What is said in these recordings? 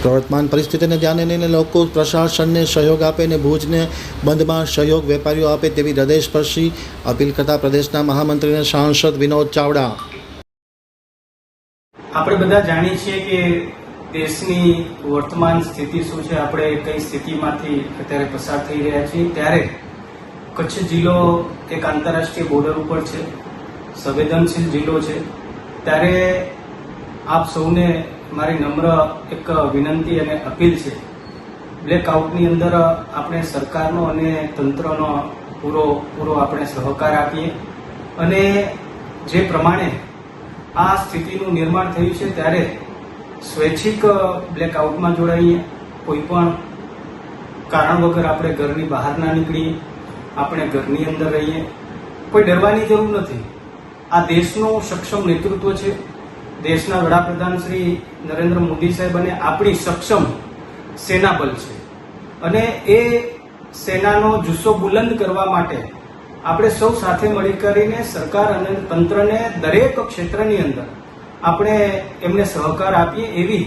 પ્રવર્તમાન પરિસ્થિતિને ધ્યાને લઈને લોકો પ્રશાસનને સહયોગ આપે અને ભુજને બંધમાં સહયોગ વેપારીઓ આપે તેવી હૃદયસ્પર્શી અપીલ કરતા પ્રદેશના મહામંત્રી અને સાંસદ વિનોદ ચાવડા. આપણે બધા જાણીએ છીએ કે દેશની વર્તમાન સ્થિતિ શું છે, આપણે કઈ સ્થિતિમાંથી અત્યારે પસાર થઈ રહ્યા છીએ. ત્યારે કચ્છ જિલ્લો એક આંતરરાષ્ટ્રીય બોર્ડર ઉપર છે, સંવેદનશીલ જિલ્લો છે. ત્યારે આપ સૌને મારી નમ્ર એક વિનંતી અને અપીલ છે, બ્લેકઆઉટની અંદર આપણે સરકારનો અને તંત્રનો પૂરો આપણે સહકાર આપીએ અને જે પ્રમાણે આ સ્થિતિનું નિર્માણ થયું છે ત્યારે સ્વૈચ્છિક બ્લેકઆઉટમાં જોડાઈએ. કોઈ પણ કારણ વગર આપણે ઘરની બહાર ના નીકળીએ, આપણે ઘરની અંદર રહીએ. કોઈ ડરવાની જરૂર નથી. આ દેશનું સક્ષમ નેતૃત્વ છે, દેશના વડાપ્રધાન શ્રી નરેન્દ્ર મોદી સાહેબ અને આપણી સક્ષમ સેનાબળ છે અને એ સેનાનો જુસ્સો બુલંદ કરવા માટે આપણે સૌ સાથે મળી કરીને સરકાર અને તંત્રને દરેક ક્ષેત્રની અંદર આપણે એમને સહકાર આપીએ એવી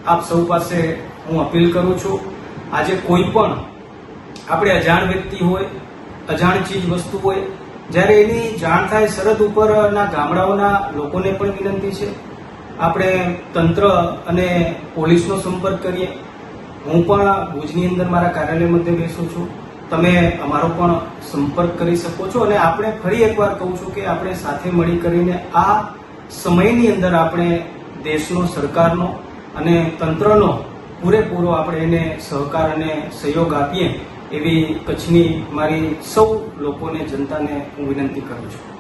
આપ સૌ પાસે હું અપીલ કરું છું. આજે કોઈ પણ આપણે અજાણ વ્યક્તિ હોય, અજાણ ચીજ વસ્તુ હોય, જ્યારે એની જાણ થાય સરહદ ઉપરના ગામડાઓના લોકોને પણ વિનંતી છે આપણે તંત્ર અને પોલીસનો સંપર્ક કરીએ. હું પણ ભુજની અંદર મારા કાર્યાલય મધ્ય બેસું છું, તમે અમારો પણ સંપર્ક કરી શકો છો અને આપણે ફરી એકવાર કહું છું કે આપણે સાથે મળી કરીને આ સમયની અંદર આપણે દેશનો, સરકારનો અને તંત્રનો પૂરેપૂરો આપણે એને સહકાર અને સહયોગ આપીએ એવી કચ્છની મારી સૌ લોકોને, જનતાને હું વિનંતી કરું છું.